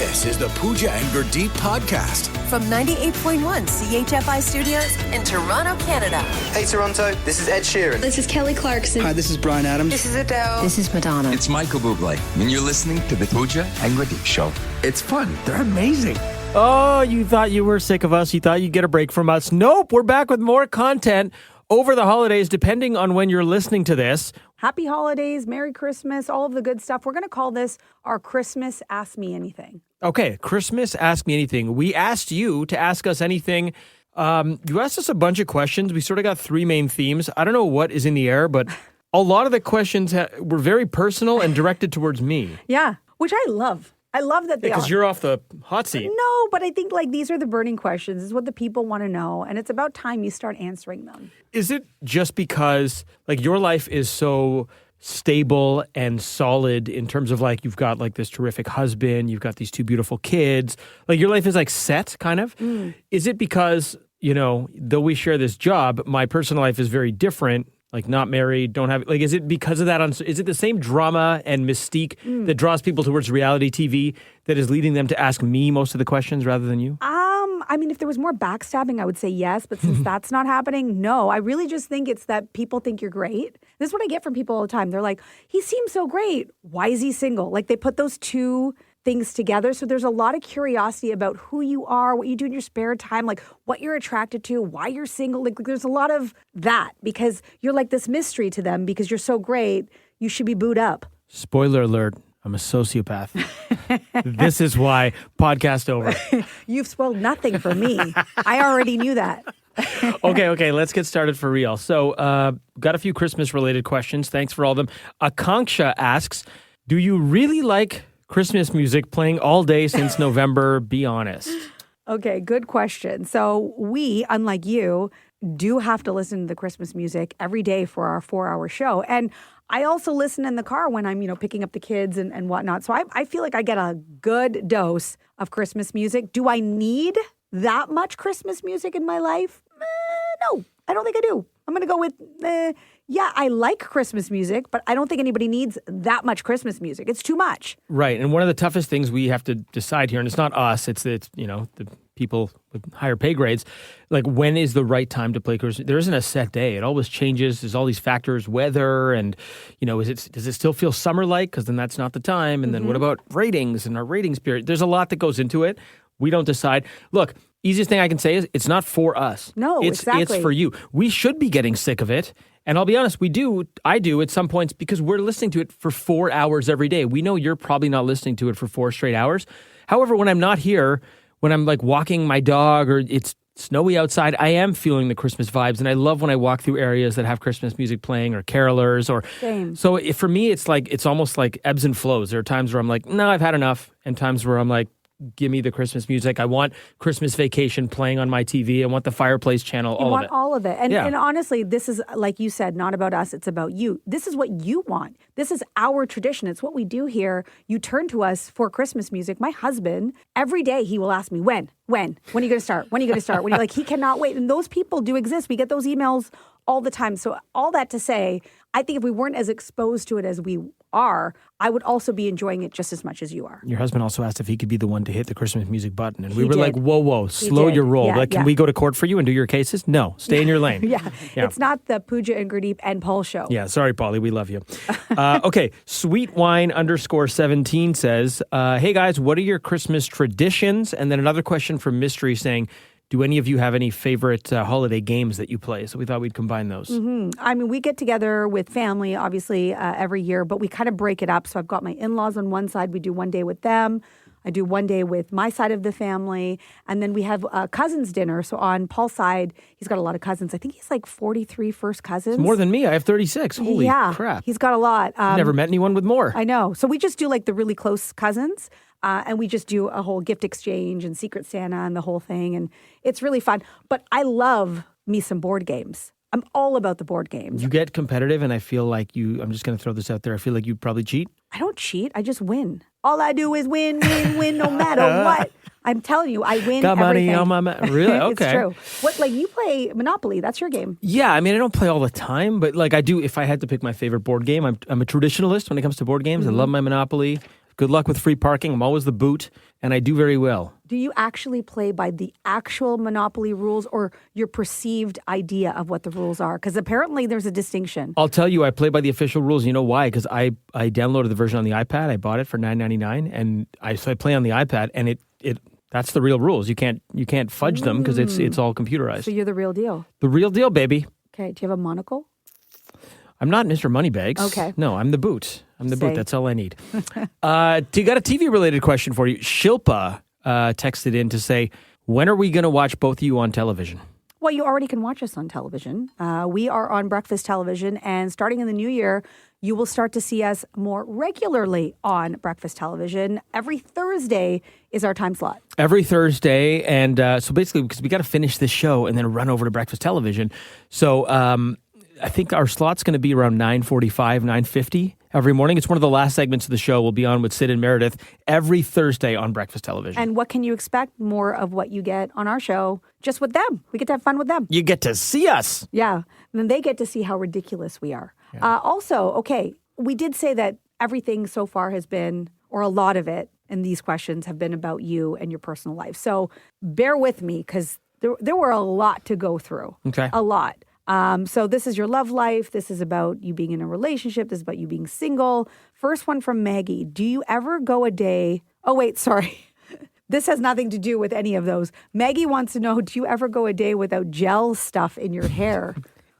This is the Pooja and Gurdeep podcast. From 98.1 CHFI Studios in Toronto, Canada. Hey Toronto, this is Ed Sheeran. This is Kelly Clarkson. Hi, this is Bryan Adams. This is Adele. This is Madonna. It's Michael Bublé, and you're listening to the Pooja and Gurdeep Show. It's fun. They're amazing. Oh, you thought you were sick of us. You thought you'd get a break from us. Nope, we're back with more content over the holidays, depending on when you're listening to this. Happy holidays, Merry Christmas, all of the good stuff. We're going to call this our Christmas Ask Me Anything. Okay, Christmas Ask Me Anything. We asked you to ask us anything. You asked us a bunch of questions. We sort of got three main themes. I don't know what is in the air, but a lot of the questions were very personal and directed towards me. Yeah, which I love. I love that they are. Because you're off the hot seat. No, but I think these are the burning questions. This is what the people want to know, and it's about time you start answering them. Is it just because your life is so stable and solid in terms of you've got this terrific husband, you've got these two beautiful kids, your life is set kind of? Is it because, though we share this job, my personal life is very different? Not married, don't have... is it because of that? Is it the same drama and mystique that draws people towards reality TV that is leading them to ask me most of the questions rather than you? If there was more backstabbing, I would say yes. But since that's not happening, no. I really just think it's that people think you're great. This is what I get from people all the time. They're like, he seems so great. Why is he single? They put those two things together. So there's a lot of curiosity about who you are, what you do in your spare time, what you're attracted to, why you're single. There's a lot of that because you're this mystery to them because you're so great. You should be booed up. Spoiler alert. I'm a sociopath. This is why podcast over. You've spoiled nothing for me. I already knew that. Okay, let's get started for real. So, got a few Christmas-related questions. Thanks for all of them. Akanksha asks, do you really like Christmas music playing all day since November? Be honest. Okay, good question. So we, unlike you, do have to listen to the Christmas music every day for our 4-hour show. And I also listen in the car when I'm, picking up the kids and whatnot. So I feel like I get a good dose of Christmas music. Do I need that much Christmas music in my life? No, I don't think I do. I'm going to go with, yeah, I like Christmas music, but I don't think anybody needs that much Christmas music. It's too much. Right. And one of the toughest things we have to decide here, and it's not us, it's the people with higher pay grades, when is the right time to play Christmas? There isn't a set day. It always changes. There's all these factors, weather, and, does it still feel summer-like? Because then that's not the time. And then what about ratings and our ratings period? There's a lot that goes into it. We don't decide. Look, easiest thing I can say is it's not for us. No, exactly. It's for you. We should be getting sick of it. And I'll be honest, I do at some points because we're listening to it for 4 hours every day. We know you're probably not listening to it for 4 straight hours. However, when I'm not here, when I'm walking my dog or it's snowy outside, I am feeling the Christmas vibes. And I love when I walk through areas that have Christmas music playing or carolers or... Same. So for me, it's almost like ebbs and flows. There are times where I'm like, no, I've had enough. And times where I'm like, give me the Christmas music. I want Christmas Vacation playing on my TV. I want the Fireplace Channel, all of it. You want all of it. And honestly, this is, like you said, not about us. It's about you. This is what you want. This is our tradition. It's what we do here. You turn to us for Christmas music. My husband, every day he will ask me, when are you going to start? When are you going to start? When you're he cannot wait. And those people do exist. We get those emails all the time. So all that to say, I think if we weren't as exposed to it as we are, I would also be enjoying it just as much as you are. Your husband also asked if he could be the one to hit the Christmas music button. And we He were did. like, whoa, slow your roll. Yeah, Can we go to court for you and do your cases? No, stay in your lane. Yeah. It's not the Pooja and Gurdeep and Paul show. Yeah, sorry, Polly, we love you. Okay, sweetwine_17 says, hey guys, what are your Christmas traditions? And then another question from Mystery saying, do any of you have any favorite holiday games that you play? So we thought we'd combine those. We get together with family, obviously, every year, but we kind of break it up. So I've got my in-laws on one side. We do one day with them. I do one day with my side of the family. And then we have a cousins dinner. So on Paul's side, he's got a lot of cousins. I think he's 43 first cousins. It's more than me. I have 36. Holy crap. He's got a lot. I've never met anyone with more. I know. So we just do the really close cousins. And we just do a whole gift exchange and Secret Santa and the whole thing. And it's really fun. But I love me some board games. I'm all about the board games. You get competitive, and I feel like I'm just going to throw this out there. I feel like you probably cheat. I don't cheat. I just win. All I do is win, no matter what. I'm telling you, I win Got everything. money on my... Really? Okay. It's true. You play Monopoly. That's your game. Yeah, I don't play all the time, but I do, if I had to pick my favorite board game, I'm a traditionalist when it comes to board games. I love my Monopoly. Good luck with free parking. I'm always the boot, and I do very well. Do you actually play by the actual Monopoly rules or your perceived idea of what the rules are? Because apparently there's a distinction. I'll tell you, I play by the official rules. You know why? Because I downloaded the version on the iPad. I bought it for $9.99, and I play on the iPad, and it that's the real rules. You can't fudge them because it's all computerized. So you're the real deal. The real deal, baby. Okay. Do you have a monocle? I'm not Mr. Moneybags. Okay. No, I'm the boot. I'm the boot. That's all I need. You got a TV-related question for you. Shilpa texted in to say, when are we going to watch both of you on television? Well, you already can watch us on television. We are on breakfast television, and starting in the new year, you will start to see us more regularly on breakfast television. Every Thursday is our time slot. Every Thursday, and so basically, because we got to finish this show and then run over to breakfast television. So I think our slot's going to be around 9:45, 9:50 every morning. It's one of the last segments of the show. We'll be on with Sid and Meredith every Thursday on breakfast television. And what can you expect? More of what you get on our show, just with them. We get to have fun with them. You get to see us. Yeah. And then they get to see how ridiculous we are. Yeah. Also, okay, we did say that everything so far has been, or a lot of it, and these questions have been about you and your personal life. So bear with me because there were a lot to go through. Okay. A lot. So this is your love life. This is about you being in a relationship. This is about you being single. First one from Maggie. Do you ever go a day? Oh, wait, sorry. This has nothing to do with any of those. Maggie wants to know, do you ever go a day without gel stuff in your hair?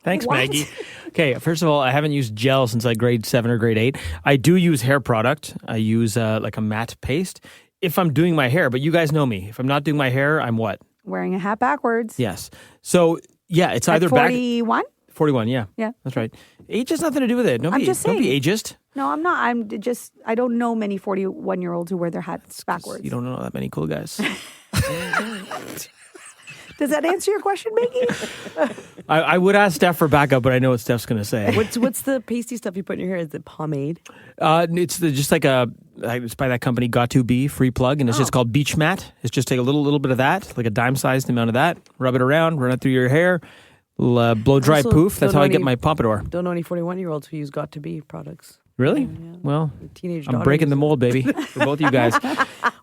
Thanks, What? Maggie. Okay, first of all, I haven't used gel since like grade 7 or grade 8. I do use hair product. I use like a matte paste if I'm doing my hair. But you guys know me. If I'm not doing my hair, I'm what? Wearing a hat backwards. Yes. So, yeah, it's either At 41? 41, yeah. Yeah. That's right. Age has nothing to do with it. Don't I'm be, just don't be saying. ageist. No, I'm not. I don't know many 41-year-olds who wear their hats backwards. You don't know that many cool guys. Does that answer your question, Maggie? I would ask Steph for backup, but I know what Steph's going to say. What's the pasty stuff you put in your hair? Is it pomade? It's just like it's by that company Got2B, free plug, and it's just called Beach Mat. It's just take a little bit of that, like a dime-sized amount of that, rub it around, run it through your hair, blow dry Also, poof. That's don't how I know get any- my pompadour. Don't know any 41-year-olds who use Got2B products. Really? Well, Teenage I'm daughters. breaking the mold, baby, for both you guys.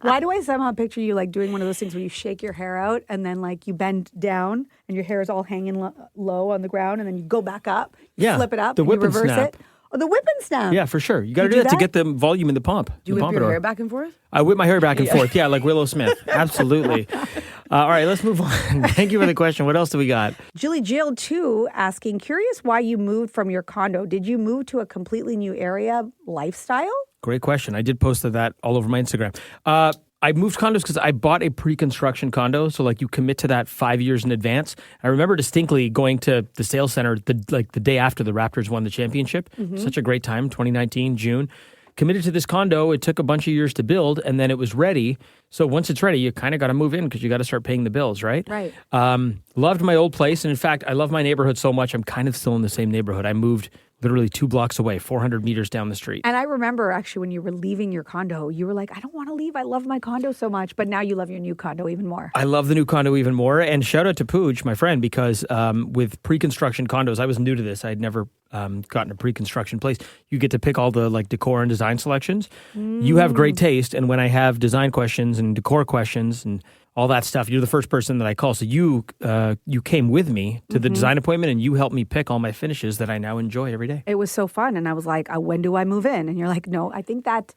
Why do I somehow picture you like doing one of those things where you shake your hair out and then like you bend down and your hair is all hanging low on the ground and then you go back up, you flip it up, the and you whip and reverse snap. it. Oh, the whip and snap. Yeah, for sure. You got to You do do that to that? get the volume in the pump. Do you the whip your pompadour. hair back and forth? I whip my hair back and forth. Yeah, like Willow Smith. Absolutely. All right, let's move on. Thank you for the question. What else do we got? Julie Jill, too, asking, curious why you moved from your condo. Did you move to a completely new area lifestyle? Great question. I did post that all over my Instagram. I moved condos because I bought a pre-construction condo. So like you commit to that 5 years in advance. I remember distinctly going to the sales center the day after the Raptors won the championship. Such a great time, 2019, June. Committed to this condo. It took a bunch of years to build and then it was ready. So once it's ready, you kind of got to move in because you got to start paying the bills, right? Right. Loved my old place. And in fact, I love my neighborhood so much. I'm kind of still in the same neighborhood. I moved literally 2 blocks away, 400 meters down the street. And I remember actually when you were leaving your condo, you were like, I don't want to leave. I love my condo so much. But now you love your new condo even more. I love the new condo even more. And shout out to Pooja, my friend, because with pre-construction condos, I was new to this. I'd never gotten a pre-construction place. You get to pick all the like decor and design selections. You have great taste. And when I have design questions and decor questions and all that stuff, you're the first person that I call. So you came with me to the design appointment and you helped me pick all my finishes that I now enjoy every day. It was so fun. And I was like, when do I move in? And you're like, no, I think that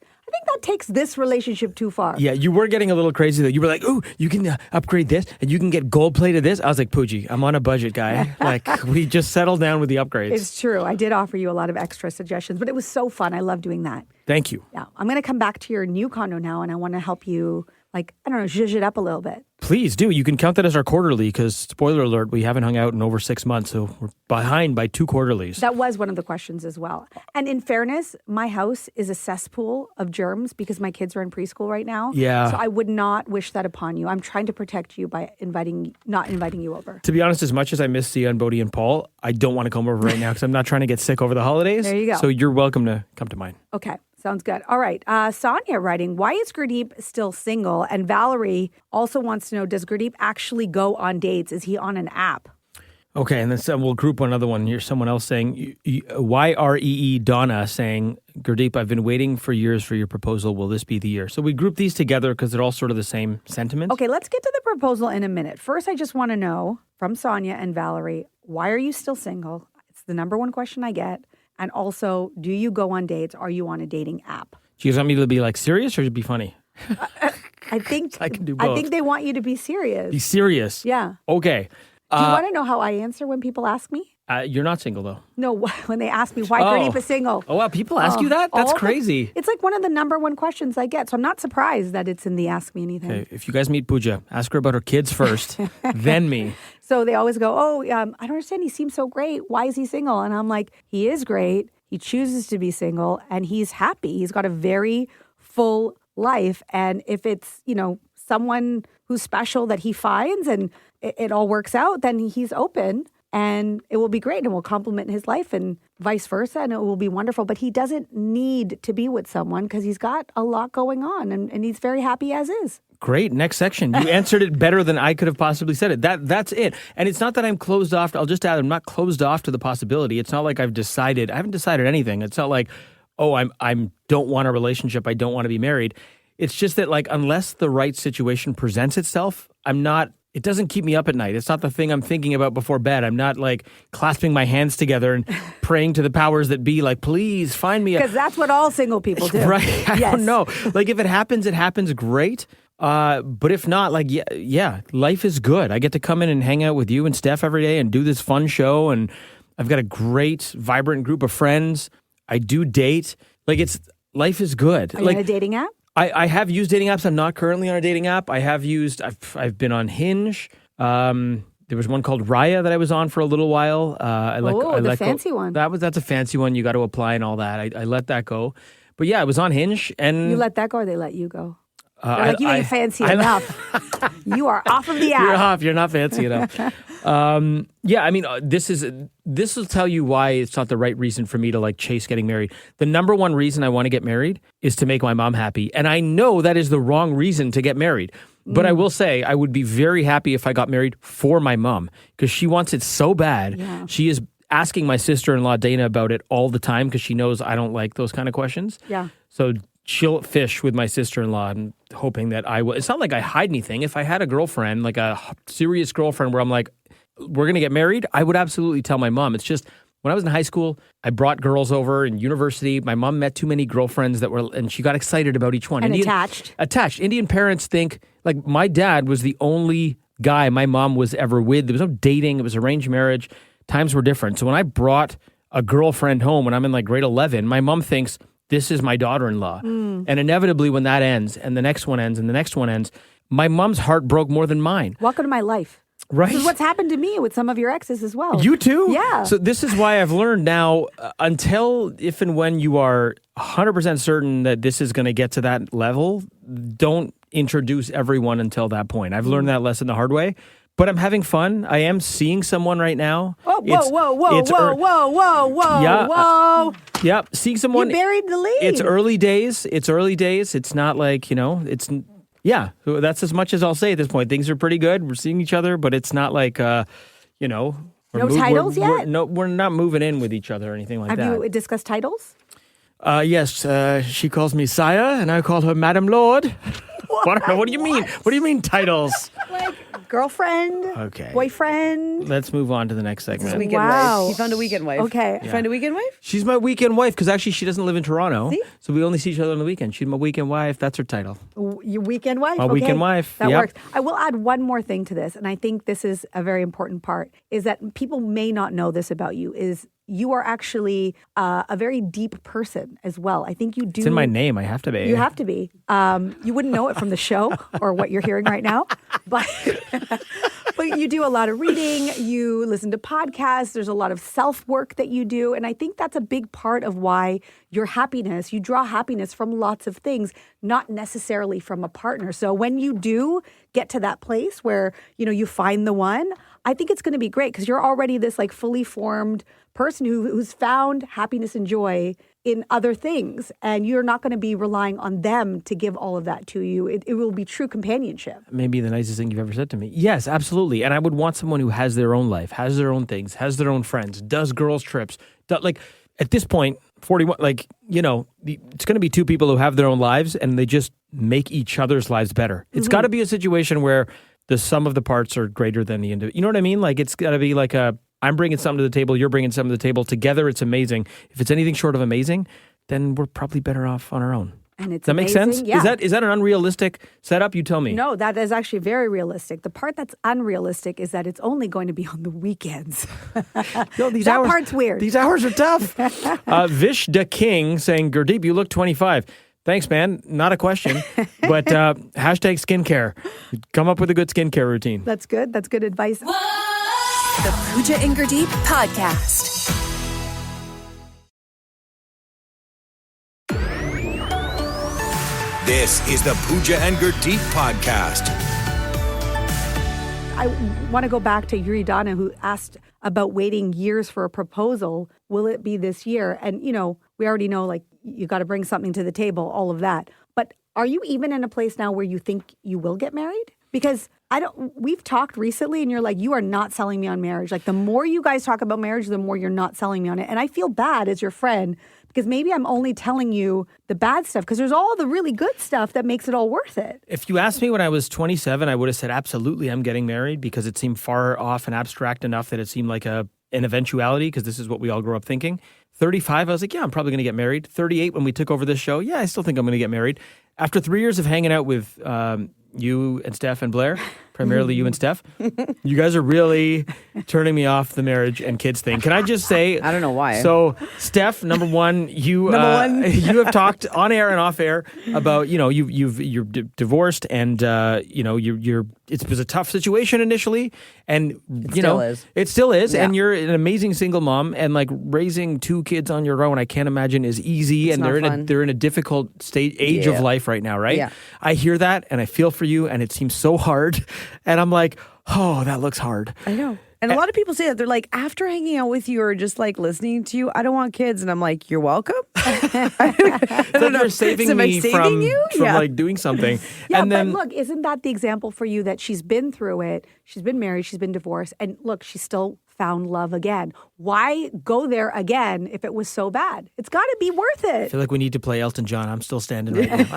takes this relationship too far. Yeah, you were getting a little crazy though. You were like, "Ooh, you can upgrade this, and you can get gold plated this." I was like, "Pooji, I'm on a budget, guy. Like, we just settled down with the upgrades." It's true. I did offer you a lot of extra suggestions, but it was so fun. I love doing that. Thank you. Yeah. I'm going to come back to your new condo now, and I want to help you, like, I don't know, zhuzh it up a little bit. Please do. You can count that as our quarterly because, spoiler alert, we haven't hung out in over 6 months, so we're behind by 2 quarterlies. That was one of the questions as well. And in fairness, my house is a cesspool of germs because my kids are in preschool right now. Yeah. So I would not wish that upon you. I'm trying to protect you by not inviting you over. To be honest, as much as I miss Sia and Bodhi and Paul, I don't want to come over right now because I'm not trying to get sick over the holidays. There you go. So you're welcome to come to mine. Okay. Sounds good. All right. Sonia writing, why is Gurdeep still single? And Valerie also wants to know, does Gurdeep actually go on dates? Is he on an app? Okay, and then we'll group another one. Here's someone else saying, YREE Donna saying, Gurdeep, I've been waiting for years for your proposal. Will this be the year? So we group these together because they're all sort of the same sentiment. Okay, let's get to the proposal in a minute. First, I just want to know from Sonia and Valerie, why are you still single? It's the number one question I get. And also, do you go on dates? Are you on a dating app? Do you guys want me to be like serious or to be funny? I think I can do both. I think they want you to be serious. Be serious? Yeah. Okay. Do you want to know how I answer when people ask me? You're not single, though. No, when they ask me why Gurdeep is single. Oh, wow. People ask you that? That's crazy. It's like one of the number one questions I get. So I'm not surprised that it's in the Ask Me Anything. Okay, if you guys meet Pooja, ask her about her kids first, then me. So they always go, I don't understand. He seems so great. Why is he single? And I'm like, he is great. He chooses to be single and he's happy. He's got a very full life. And if it's, someone who's special that he finds and it all works out, then he's open and it will be great and will complement his life and vice versa. And it will be wonderful. But he doesn't need to be with someone because he's got a lot going on and he's very happy as is. Great. Next section. You answered it better than I could have possibly said it. That's it. And it's not that I'm closed off. I'll just add, I'm not closed off to the possibility. It's not like I haven't decided anything. It's not like, I don't want a relationship. I don't want to be married. It's just that unless the right situation presents itself, it doesn't keep me up at night. It's not the thing I'm thinking about before bed. I'm not clasping my hands together and praying to the powers that be, please find me. Because that's what all single people do. Right. I don't know. If it happens, great. But if not, life is good. I get to come in and hang out with you and Steph every day and do this fun show. And I've got a great, vibrant group of friends. I do date. Life is good. Are you on a dating app? I have used dating apps. I'm not currently on a dating app. I've been on Hinge. There was one called Raya that I was on for a little while. The fancy one. That's a fancy one. You got to apply and all that. I let that go. But yeah, I was on Hinge and you let that go or they let you go? You ain't fancy enough. You are off of the app. You're off. You're not fancy enough. This will tell you why it's not the right reason for me to chase getting married. The number one reason I want to get married is to make my mom happy. And I know that is the wrong reason to get married. But I will say I would be very happy if I got married for my mom because she wants it so bad. Yeah. She is asking my sister-in-law Dana about it all the time because she knows I don't like those kind of questions. Yeah. So she'll fish with my sister-in-law and hoping that I will. It's not like I hide anything. If I had a girlfriend, a serious girlfriend where I'm like, we're going to get married, I would absolutely tell my mom. It's just when I was in high school, I brought girls over in university. My mom met too many girlfriends and she got excited about each one. And attached. Attached. Indian parents think, my dad was the only guy my mom was ever with. There was no dating. It was arranged marriage. Times were different. So when I brought a girlfriend home when I'm in grade 11, my mom thinks, this is my daughter-in-law. And inevitably when that ends and the next one ends and the next one ends, my mom's heart broke more than mine. Welcome to my life. Right. This is what's happened to me with some of your exes as well. You too? Yeah. So this is why I've learned now, until if and when you are 100% certain that this is going to get to that level, don't introduce everyone until that point. I've learned that lesson the hard way. But I'm having fun. I am seeing someone right now. Oh, whoa. Yeah. Yeah. Seeing someone. You buried the lead. It's early days. It's not it's. Yeah. That's as much as I'll say at this point. Things are pretty good. We're seeing each other, but it's not no titles yet? We're not moving in with each other or anything like that. Have you discussed titles? Yes. She calls me Sire, and I call her Madam Lord. What do you mean? What do you mean titles? Girlfriend, okay, boyfriend. Let's move on to the next segment. Weekend wife. You found a weekend wife. Okay. You found a weekend wife? She's my weekend wife because actually she doesn't live in Toronto. See? So we only see each other on the weekend. She's my weekend wife. That's her title. Your weekend wife? My weekend wife. That works. I will add one more thing to this, and I think this is a very important part, is that people may not know this about you, is you are actually a very deep person as well. I think you do. It's in my name. I have to be. You have to be. You wouldn't know it from the show or what you're hearing right now, but you do a lot of reading. You listen to podcasts. There's a lot of self-work that you do. And I think that's a big part of why you draw happiness from lots of things, not necessarily from a partner. So when you do get to that place where, you find the one, I think it's going to be great because you're already this fully formed person who's found happiness and joy in other things, and you're not going to be relying on them to give all of that to you. It will be true companionship. Maybe the nicest thing you've ever said to me. Yes, absolutely. And I would want someone who has their own life, has their own things, has their own friends, does girls' trips. Like at this point, 41, like, you know, it's going to be two people who have their own lives and they just make each other's lives better. It's got to be a situation where the sum of the parts are greater than the individual. You know what I mean? Like it's got to be like I'm bringing something to the table, you're bringing something to the table. Together, it's amazing. If it's anything short of amazing, then we're probably better off on our own. And it's Does that make amazing. sense? Yeah. Is that an unrealistic setup? You tell me. No, that is actually very realistic. The part that's unrealistic is that it's only going to be on the weekends. Yo, these that hours, part's weird. These hours are tough. Vish the King saying, Gurdeep, you look 25. Thanks, man. Not a question, but hashtag skincare. Come up with a good skincare routine. That's good. That's good advice. The Pooja and Gurdeep podcast. This is the Pooja and Gurdeep podcast. I want to go back to Yuri Donna, who asked about waiting years for a proposal. Will it be this year? And, you know, we already know, like, you got to bring something to the table, all of that. But are you even in a place now where you think you will get married? Because we've talked recently and you're like, you are not selling me on marriage. Like the more you guys talk about marriage, the more you're not selling me on it. And I feel bad as your friend because maybe I'm only telling you the bad stuff because there's all the really good stuff that makes it all worth it. If you asked me when I was 27, I would have said, absolutely, I'm getting married because it seemed far off and abstract enough that it seemed like an eventuality because this is what we all grew up thinking. 35, I was like, yeah, I'm probably going to get married. 38, when we took over this show, yeah, I still think I'm going to get married. After 3 years of hanging out with you and Steph and Blair, primarily you and Steph, you guys are really turning me off the marriage and kids thing. Can I just say? I don't know why. So, Steph, number one, you have talked on air and off air about, you know, you're divorced and you know it was a tough situation initially, and it still is, Yeah. and you're an amazing single mom, and like raising two kids on your own, I can't imagine is easy, It's and not they're in a difficult age of Yeah. life right now, right? Yeah. I hear that and I feel for you, and it seems so hard, and I'm like, oh, that looks hard. I know. And a lot of people say that. They're like, after hanging out with you or just like listening to you, I don't want kids. And I'm like, you're welcome. I don't know. You're saving Am I me saving from you? Yeah. like doing something. Yeah, and then but look, isn't that the example for you that she's been through it? She's been married, she's been divorced, and look, she's still found love again. Why go there again if it was so bad? It's got to be worth I it. feel like we need to play Elton John. I'm still standing right now.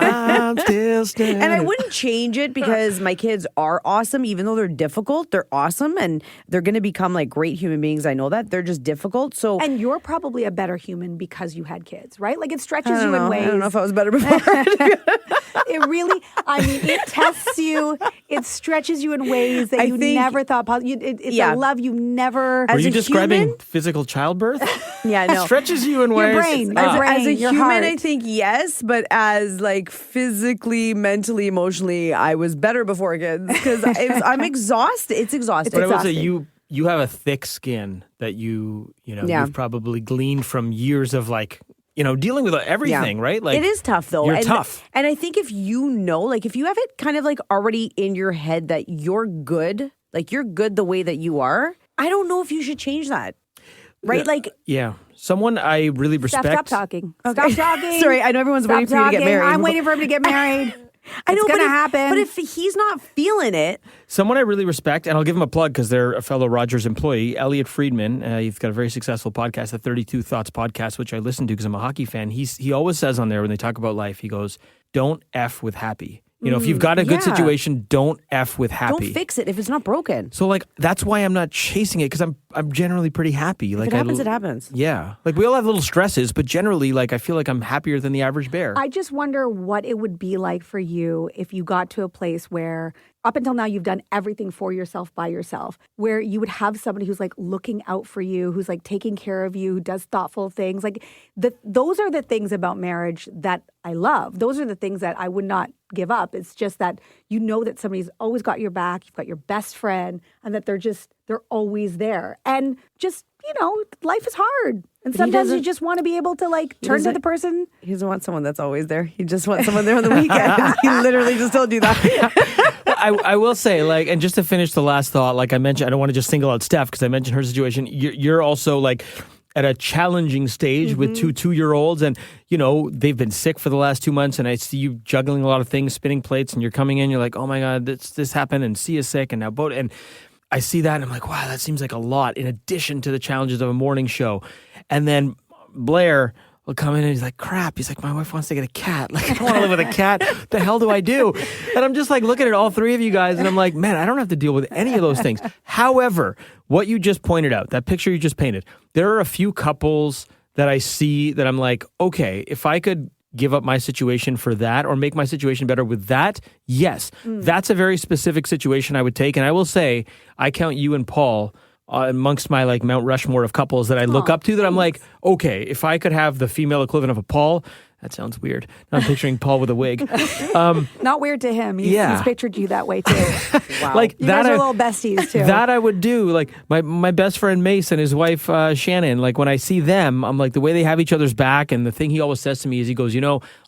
I'm still standing. And I wouldn't change it because my kids are awesome, even though they're difficult. They're awesome and they're going to become like great human beings. I know that. They're just difficult. So And you're probably a better human because you had kids, right? Like it stretches you in ways. I don't know if I was better before. It really, I mean, it tests you. It stretches you in ways that I you think- never thought possible. It's Yeah. a love you never. Were as you a describing human- physical childbirth? yeah, no. Stretches you in ways. brain, your Ah. brain. As a your human, heart. I think yes, but as like physically, mentally, emotionally, I was better before kids because I'm exhausted. It's exhausting. But I would say exhausting. you have a thick skin that you know Yeah. you've probably gleaned from years of like dealing with everything, right? Like it is tough though. You're and, tough. And I think if you know, like if you have it kind of like already in your head that you're good, like you're good the way that you are, I don't know if you should change that. Right? Like Yeah. Someone I really respect. Stop talking. Stop talking. Sorry, I know everyone's Stop waiting for you to get talking. married. I'm waiting for him to get married. I know, it's but gonna if- happen. But if he's not feeling it, Someone I really respect, and I'll give him a plug because they're a fellow Rogers employee, Elliot Friedman. He's got a very successful podcast, the 32 Thoughts podcast, which I listen to because I'm a hockey fan. He always says on there when they talk about life, he goes, don't F with happy. If you've got a good yeah. situation, don't F with happy. don't fix it if it's not broken. So like that's why I'm not chasing it because I'm generally pretty happy. Like If it happens, it happens. Yeah, like we all have little stresses, but generally, like I feel like I'm happier than the average bear. I just wonder what it would be like for you if you got to a place where up until now you've done everything for yourself by yourself, where you would have somebody who's like looking out for you, who's like taking care of you, who does thoughtful things. Like those are the things about marriage that I love. Those are the things that I would not give up. It's just that you know that somebody's always got your back, you've got your best friend, and that they're always there. And just, life is hard. And he sometimes you doesn't- just want to be able to like turn to doesn't- the person. He doesn't want someone that's always there. He just wants someone there on the weekend. He literally just told you that. I will say, like, and just to finish the last thought, like I mentioned, I don't want to just single out Steph because I mentioned her situation. You're also like, at a challenging stage with two 2-year-olds, and they've been sick for the last 2 months, and I see you juggling a lot of things, spinning plates, and you're coming in, you're like, oh my God, this happened, and Sia's sick, and now both, and I see that, and I'm like, wow, that seems like a lot in addition to the challenges of a morning show. And then Blair will come in and he's like, crap. He's like, my wife wants to get a cat. Like, I don't want to live with a cat. What the hell do I do? And I'm just like looking at all three of you guys and I'm like, man, I don't have to deal with any of those things. However, what you just pointed out, that picture you just painted, there are a few couples that I see that I'm like, okay, if I could give up my situation for that or make my situation better with that, yes, that's a very specific situation I would take. And I will say, I count you and Paul amongst my like Mount Rushmore of couples that I look up to that I'm like, okay, if I could have the female equivalent of a Paul, that sounds weird. Now I'm picturing Paul with a wig. Not weird to him. He's pictured you that way too. Wow. Like you that guys are little besties too. That I would do. Like my best friend Mace and his wife Shannon, like when I see them, I'm like the way they have each other's back, and the thing he always says to me is he goes,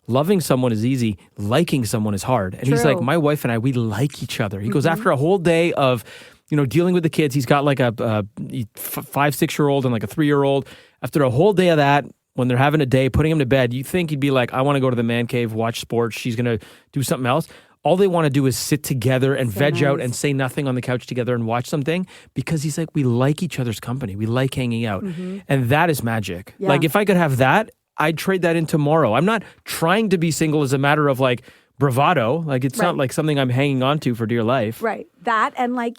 loving someone is easy, liking someone is hard. And he's like, my wife and I, we like each other. He goes, after a whole day of dealing with the kids, he's got like a 5-6-year-old and like a 3-year-old. After a whole day of that, when they're having a day, putting him to bed, you think he'd be like, I want to go to the man cave, watch sports. She's going to do something else. All they want to do is sit together and veg out and say nothing on the couch together and watch something, because he's like, we like each other's company. We like hanging out. And that is magic. Yeah. Like if I could have that, I'd trade that in tomorrow. I'm not trying to be single as a matter of like bravado. Like it's not like something I'm hanging on to for dear life. Right. That and like,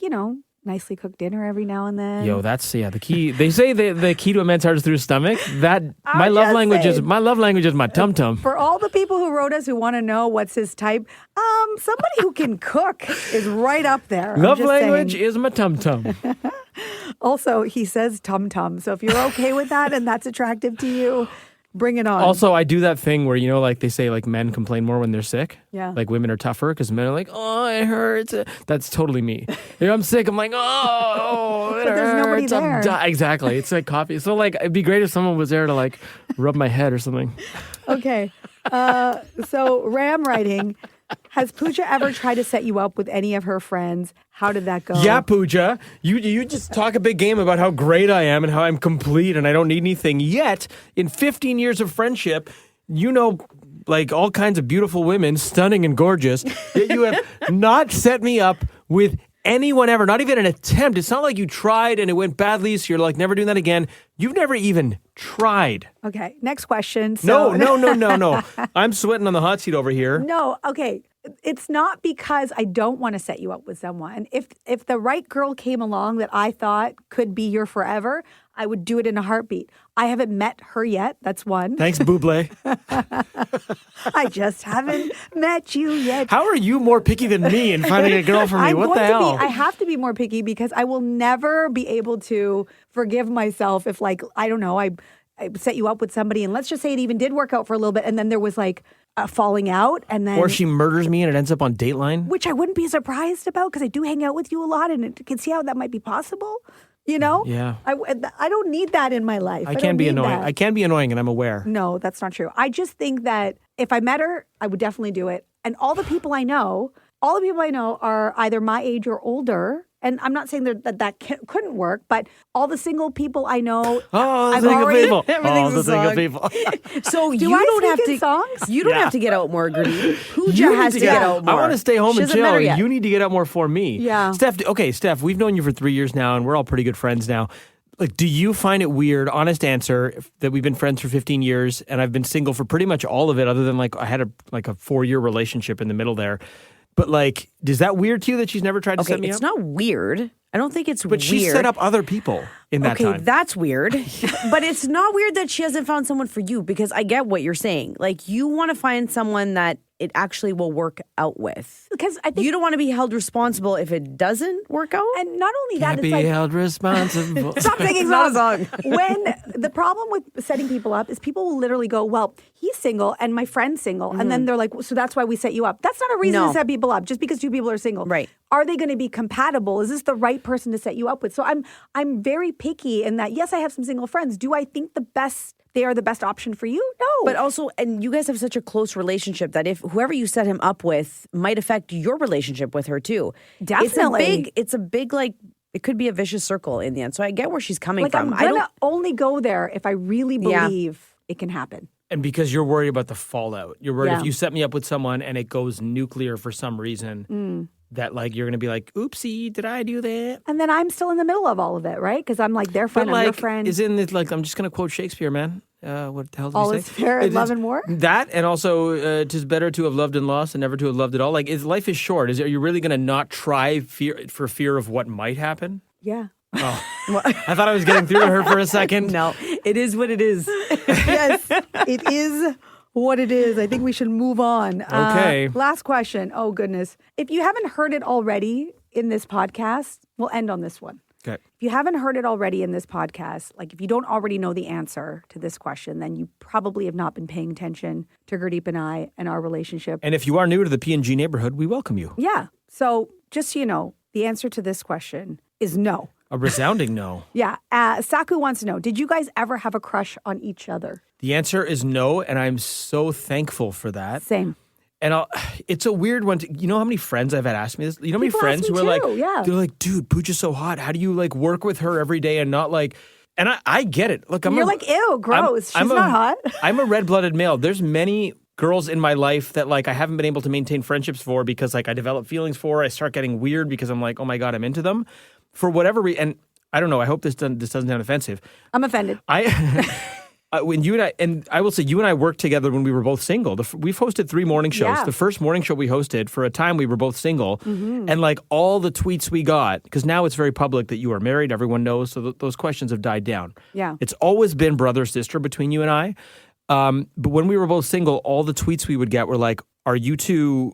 nicely cooked dinner every now and then. Yo, that's the key. They say the key to a man's heart is through his stomach. That my love language is my tum tum. For all the people who wrote us who want to know what's his type, somebody who can cook is right up there. Love language is my tum tum. Also, he says tum tum. So if you're okay with that and that's attractive to you, bring it on. Also, I do that thing where, like they say like men complain more when they're sick. Yeah. Like women are tougher because men are like, oh, it hurts. That's totally me. If I'm sick, I'm like, oh, it But there's nobody hurts. there. Exactly. It's like coffee. So like, it'd be great if someone was there to like rub my head or something. Okay. So Ram writing, has Pooja ever tried to set you up with any of her friends? How did that go? Yeah, Pooja. You just talk a big game about how great I am and how I'm complete and I don't need anything. Yet, in 15 years of friendship, like all kinds of beautiful women, stunning and gorgeous, yet you have not set me up with anyone ever, not even an attempt. It's not like you tried and it went badly, so you're like, never doing that again. You've never even tried. Okay, next question. So, No. I'm sweating on the hot seat over here. No, okay. It's not because I don't want to set you up with someone. If the right girl came along that I thought could be your forever, I would do it in a heartbeat. I haven't met her yet. That's one. Thanks, Buble. I just haven't met you yet. How are you more picky than me in finding a girl for me? What the hell? I have to be more picky because I will never be able to forgive myself if, like, I don't know, I set you up with somebody and let's just say it even did work out for a little bit and then there was like a falling out and then... Or she murders me and it ends up on Dateline. Which I wouldn't be surprised about because I do hang out with you a lot and I can see how that might be possible. Yeah. I don't need that in my life. I can be annoying. That. I can be annoying and I'm aware. No, that's not true. I just think that if I met her, I would definitely do it. And all the people I know are either my age or older. And I'm not saying that couldn't work, but all the single people I know, single people. So do you I don't sing have in to. songs? You don't have to get out more, Gurdeep. Pooja You has need to get out more. I want to stay home She and hasn't met her chill. yet. You need to get out more for me. Yeah. Steph, we've known you for 3 years now and we're all pretty good friends now. Like, do you find it weird, honest answer, that we've been friends for 15 years and I've been single for pretty much all of it other than like I had a 4-year relationship in the middle there. But like, is that weird to you that she's never tried to set me up? It's not weird. I don't think it's But weird. she set up other people in that time. Okay, that's weird. But it's not weird that she hasn't found someone for you because I get what you're saying. Like, you want to find someone that it actually will work out with. Because I think You don't want to be held responsible if it doesn't work out. and not only that, Can't it's be like held responsible. stop singing It's not a songs. song. When the problem with setting people up is people will literally go, well, he's single and my friend's single. And then they're like, so that's why we set you up. That's not a reason No. to set people up just because two people are single. Right. Are they going to be compatible? Is this the right person to set you up with? So I'm very picky in that, yes, I have some single friends. Do I think they are the best option for you? No. But also, and you guys have such a close relationship that if whoever you set him up with might affect your relationship with her too. Definitely. It's a big like it could be a vicious circle in the end. So I get where she's coming Like, from. I'm going to only go there if I really Yeah. believe it can happen. And because you're worried about the fallout. You're worried Yeah. if you set me up with someone and it goes nuclear for some reason, that like you're going to be like, oopsie, did I do that? And then I'm still in the middle of all of it, right? Because I'm like their friend, But I'm your like, friend. isn't it like, I'm just going to quote Shakespeare, man. What the hell did All he is say? fair in It's- love and war? That, and also, 'tis better to have loved and lost than never to have loved at all. Like, life is short. Are you really going to not try for fear of what might happen? Yeah. Oh, I thought I was getting through to her for a second. No, it is what it is. Yes, it is what it is. I think we should move on. Okay. Last question. Oh, goodness. If you haven't heard it already in this podcast, we'll end on this one. Okay. If you haven't heard it already in this podcast, like if you don't already know the answer to this question, then you probably have not been paying attention to Gurdeep and I and our relationship. And if you are new to the P&G neighborhood, we welcome you. Yeah. So just so you know, the answer to this question is no. A resounding no. Yeah. Saku wants to know, did you guys ever have a crush on each other? The answer is no, and I'm so thankful for that. Same. And it's a weird one. You know how many friends I've had ask me this? You know how many People friends ask who me are like, too, yeah. they're like, dude, Pooja's so hot. How do you like work with her every day and not like, and I get it. Look, You're like, ew, gross. She's not hot. I'm a red-blooded male. There's many girls in my life that like I haven't been able to maintain friendships for because like I develop feelings for. I start getting weird because I'm like, oh my God, I'm into them. For whatever reason, and I don't know, I hope this doesn't sound offensive. I'm offended. When you and I will say, you and I worked together when we were both single. We've hosted 3 morning shows. Yeah. The first morning show we hosted, for a time we were both single. And like all the tweets we got, because now it's very public that you are married, everyone knows, so those questions have died down. Yeah. It's always been brother-sister between you and I. But when we were both single, all the tweets we would get were like, are you two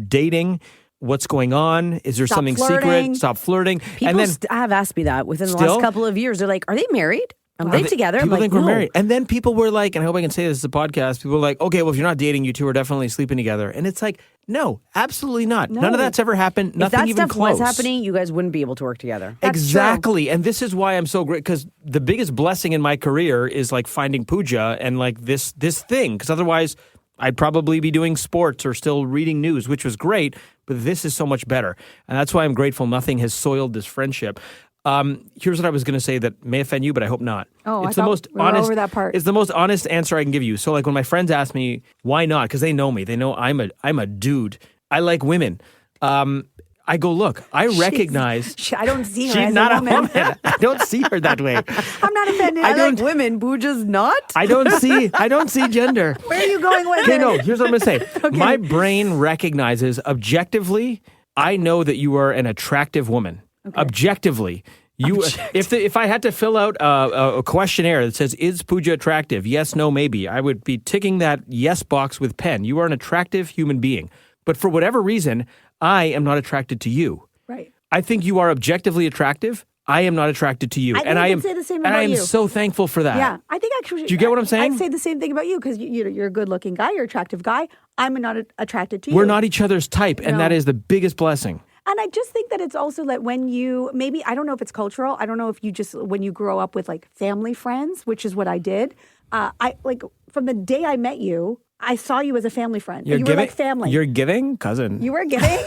dating? What's going on? Is there Stop something flirting. secret? Stop flirting. People and then have asked me that within the Still? last couple of years. They're like, are they married? Are they together? I'm People like, think we're no. married. And then people were like, and I hope I can say this is a podcast, people were like, okay, well, if you're not dating, you two are definitely sleeping together. And it's like, no, absolutely not. None of that's ever happened. If Nothing that even stuff close. was happening, you guys wouldn't be able to work together. Exactly. And this is why I'm so great, because the biggest blessing in my career is like finding Pooja and like this thing, because otherwise I'd probably be doing sports or still reading news, which was great, but this is so much better. And that's why I'm grateful nothing has soiled this friendship. Here's what I was going to say that may offend you, but I hope not. Oh, it's I the thought most we were honest. over that part. It's the most honest answer I can give you. So, like when my friends ask me why not, because they know me, they know I'm a dude. I like women. I go, look, I recognize. I don't see her She's as not a woman. I don't see her that way. I'm not offended. I like women. Pooja's not. I don't see gender. Where are you going with Okay, it? no, here's what I'm going to say. My brain recognizes objectively, I know that you are an attractive woman. Objectively. If I had to fill out a questionnaire that says, is Pooja attractive? Yes, no, maybe. I would be ticking that yes box with pen. You are an attractive human being. But for whatever reason, I am not attracted to you. Right. I think you are objectively attractive. I am not attracted to you. I think I can say the same and about I am you. so thankful for that. Yeah, I think actually. Do you get what I'm saying? I'd say the same thing about you because you're a good-looking guy, you're an attractive guy. I'm not attracted to you. We're not each other's type, and No. that is the biggest blessing. And I just think that it's also that when you maybe I don't know if it's cultural. I don't know if you just when you grow up with like family friends, which is what I did. I like from the day I met you, I saw you as a family friend. You were like family. You're giving, cousin. You were giving.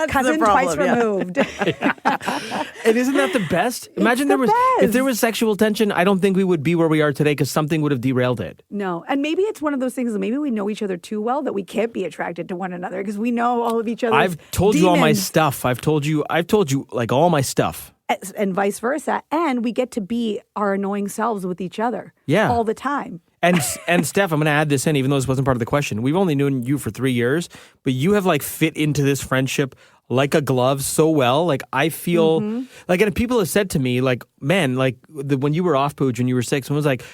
Cousin twice problem, yeah. removed. And isn't that the best? Imagine the if best. there was sexual tension, I don't think we would be where we are today because something would have derailed it. No, and maybe it's one of those things that maybe we know each other too well that we can't be attracted to one another because we know all of each other's I've told you all my demons. stuff. I've told you like all my stuff. And vice versa, and we get to be our annoying selves with each other. Yeah. all the time. And Steph, I'm going to add this in, even though this wasn't part of the question. We've only known you for 3 years, but you have like fit into this friendship like a glove so well. Like I feel like, and people have said to me, like, man, like when you were off Pooja and you were sick, someone was like,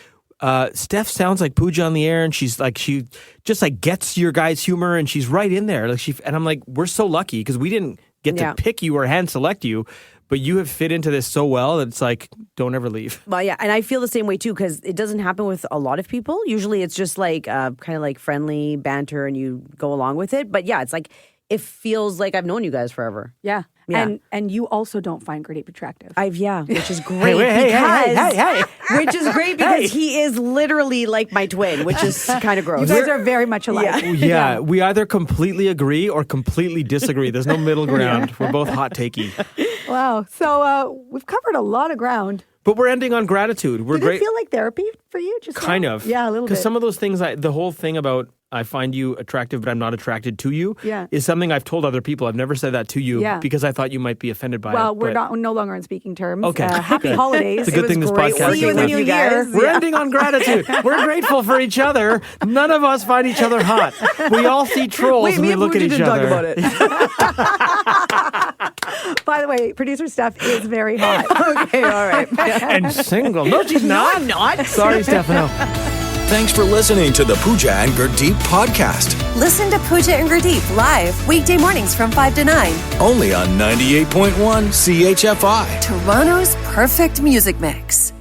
Steph sounds like Pooja on the air, and she's like, she just like gets your guys' humor, and she's right in there. Like and I'm like, we're so lucky because we didn't get to pick you or hand select you. But you have fit into this so well that it's like, don't ever leave. Well, yeah, and I feel the same way too because it doesn't happen with a lot of people. Usually, it's just like kind of like friendly banter, and you go along with it. But yeah, it's like it feels like I've known you guys forever. Yeah. Yeah. And you also don't find Gurdeep attractive. Which is great Hey. which is great because he is literally like my twin, which is kind of gross. You guys are very much alike. Yeah, we either completely agree or completely disagree. There's no middle ground. We're both hot takey. Wow. So we've covered a lot of ground. But we're ending on gratitude. We're Did great. it feel like therapy for you? Just Kind now? of. Yeah, a little bit. Because some of those things, the whole thing about I find you attractive, but I'm not attracted to you, Yeah. is something I've told other people. I've never said that to you Yeah. because I thought you might be offended by it. Well, we're but no longer on speaking terms. Okay. Happy Good. holidays. It's a good It thing was this great podcast working is with on. you You guys. guys. We're ending on gratitude. We're grateful for each other. None of us find each other hot. We all see trolls when we look at each other. By the way, producer Steph is very hot. Okay, all right. And single. No, she's not. I'm not. Sorry, Stefano. Thanks for listening to the Pooja and Gurdeep podcast. Listen to Pooja and Gurdeep live weekday mornings from 5 to 9. Only on 98.1 CHFI. Toronto's perfect music mix.